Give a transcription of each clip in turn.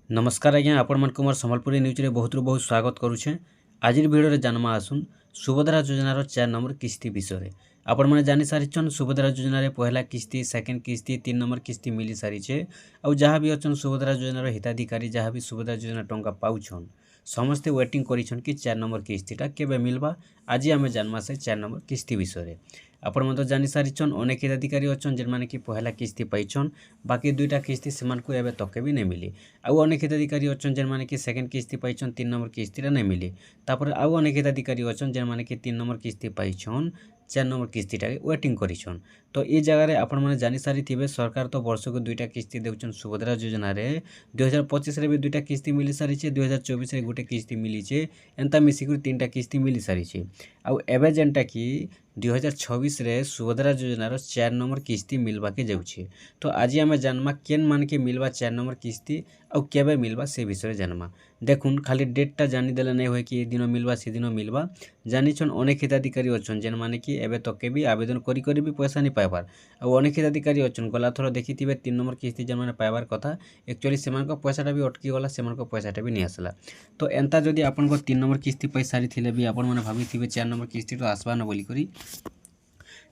नमस्कार आज्ञा आपण मानक मोर संबलपुरी न्यूज रे बहुत स्वागत करुछे। आज भिडियो रे जानमा आसुन सुभद्रा योजनार 4 नंबर किस्ती विषय। आपण मैंने जानी सारिछन सुभद्रा योजना रे पहला किस्ती, सेकेंड किस्ती, 3 नंबर किस्ती मिली सारिछे। आउ जहाँ भी अच्छन सुभद्रा योजनार हिताधिकारी जहाँ भी सुभद्रा योजना टंका पाउछन समस्ते वेटिंग करिछन कि 4 नंबर किस्तीटा केबे मिलबा। आज आम जानमा से 4 नंबर किस्ती विषय। आपण मतलब जानी सारिछन अनेक हिताधिकारी अच्छन जेन माने कि पहला किस्ती पाइछन, बाकी दुईटा किस्ती सेमानकु एबे तके भी नहीं मिली। आउ अनेक हिताधिकारी अच्छन जेन माने कि सेकेंड किस्ती पाइछन, 3 नंबर किस्तीटा नहीं मिली। तापर आउ अनेक हिताधिकारी अच्छन जेन माने कि 3 नंबर किस्ती पाइछन, 4 नंबर किस्तीटा वेटिंग करिछन। तो ये जगह आपण मैंने जानी सारी थे सरकार तो वर्ष को दुईटा किस्ती देउछन सुभद्रा योजना रे। 2025 रे भी दुईटा किस्ती मिली सारी, 2024 रे गोटे किस्ती मिली छे, एंता मिसिक 3टा किस्ती मिली सारी। आउ एबे जेनटा कि 2026 रे सुभद्रा योजनार 4 नंबर किस्ती मिलवा के जाउछे। तो आज आम जानमा केन मान के मिलवा 4 नंबर किस्ती आउ केबे मिलवा से विषय जानमा। देखुन खाली डेटटा जानी देले नहीं होय कि ए दिन मिलवा से दिन मिलवा। जानिछन अनेक हिताधिकारी अच्छन जेन माने कि एबे तके भी आवेदन करी भी पैसा नहीं पाइबार। आउ अनेक हिताधिकारी अच्छन गला थर देखिथिबे 3 नंबर किस्ती जेन माने पाइबार कथा एक्चुअली सेमानक पैसाटा भी अटकी गला, सेमानक पैसाटा भी नहीं आसला। तो एंता जदि आपनको 3 नंबर किस्ती पाइ सारी थिले भी आपण माने भाबिथिबे 4 नंबर किस्ती तो आसबा न बोली करी,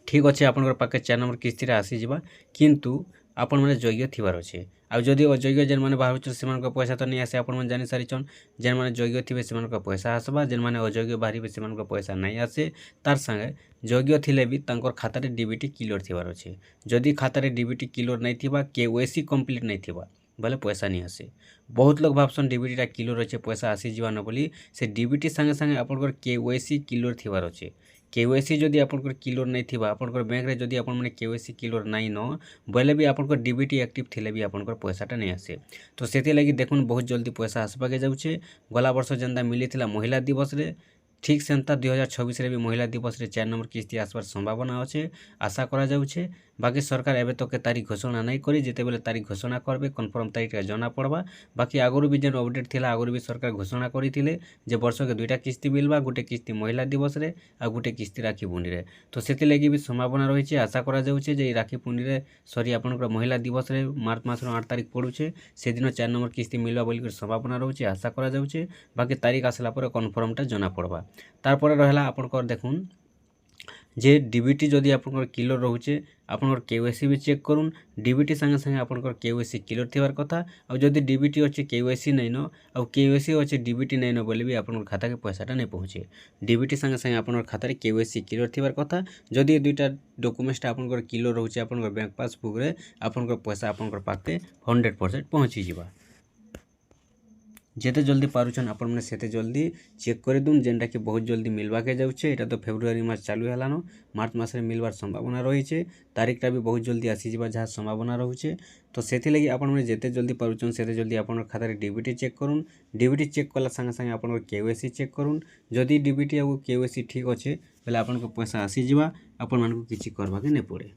ठीक अच्छे आपन पाखे 4 नंबर किस्ती आसीजा, किंतु आपण मैंने योग्य थिबार अच्छे। आउ जदि अयोग्य जेन मैंने बाहर से पैसा तो नहीं आसे। आपण मैंने जानी सारिछन जेन मैंने योग्य थे से पैसा आसबा, जेन मैंने अयोग्य बाहर से पैसा नहीं आसे। तार संगे योग्य थिले भी तांकर खातारे डीबीटी क्लियर थिबार अच्छे। जदि खातारे डीबीटी क्लियर नहीं थिबा, केवाईसी कंप्लीट नहीं थिबा बोले पैसा नहीं आसे। बहुत लोग भावसन डीबीटीटा क्लियर अच्छे पैसा आसीजा न बोली, से डीबीटी संगे संगे आपनकर केवाईसी क्लियर थिबार अच्छे। केवाईसी जदि आपनकर क्लियर नहीं थिबा, आपनकर बैंक रे जदि आपण माने केवाईसी क्लियर नहीं न बोले भी आपनकर डीबीटी एक्टिव थिले भी आपनकर पैसाटा नहीं आसे। तो सेति लगी देखुन बहुत जल्दी पैसा आसबा के जाउछे। गला वर्ष जेंता मिलीथिला महिला दिवस रे, ठीक सेंता 2026 रे भी महिला दिवस रे 4 नंबर किस्ती आसबार संभावना अच्छे, आशा करा जाउछे। बाकी सरकार एबे तक तारीख घोषणा नहीं करी, जेते बेले तारीख घोषणा करबे कन्फर्म तारीख जना पड़बा। बाकी आगुरी भी जेन अपडेट थिला आगुरी भी सरकार घोषणा करिथिले जे वर्ष के दुईटा किस्ती मिलबा, गोटे किस्ती महिला दिवस रे आ गोटे किस्ती राखी पूर्णि रे। तो सेति लगी भी संभावना रही, आशा करा जाउछे जे राखी पूर्णि रे सॉरी आपनकर महिला दिवस रे मार्च मास 8 तारीख पड़ुछे, से दिन 4 नंबर किस्ती मिलबा बोली संभावना रही, आशा करा जाउछे। बाकी तारीख आसला पर कन्फर्मटा जना पड़बा। तारपर रहला आपनकर देखुन जे डीबीटी जदि आपनकर क्लियर रोचे, आपनकर केवाईसी भी चेक करुन। डीबीटी संगे संगे आपनकर केवाईसी क्लियर थिबार कथा। और जदि डीबीटी अच्छे केवाईसी नहीं न और केवाईसी अच्छे डीबीटी नहीं न बोले भी आपनकर खाता के पैसाटा नहीं पहुँचे। डीबीटी संगे संगे आपनकर खाता रे केवाईसी क्लियर थिबार कथा। जदि दुईटा डॉक्यूमेंट्सटा आपनकर क्लियर रोचे आपनकर बैंक पासबुक रे, आपनकर पैसा आपनकर पाखे 100% पहुँची जिबा। जेते जल्दी पारुछन आपण मैंने सेते जल्दी चेक कर दून, जेनटा कि बहुत जल्दी मिलवा के जाउछे। एटा तो फेब्रुआरी मास चालू हेलानो, मार्च मास रे मिलवार संभावना रही है। तारीखटा भी बहुत जल्दी आसीजा जहाँ संभावना रोचे। तो सेति लगी आपण मैंने जेते जल्दी पारुछन सेते जल्दी आपण खाता रे डीबीटी चेक करुन। डीबीटी चेक कला संगे संगे आपण केवाईसी चेक करुन। जदि डीबीटी आ केवाईसी ठीक अच्छे बोले आपन को पैसा आसीजा, आपण मानकु किछि करबा के नहीं पड़े।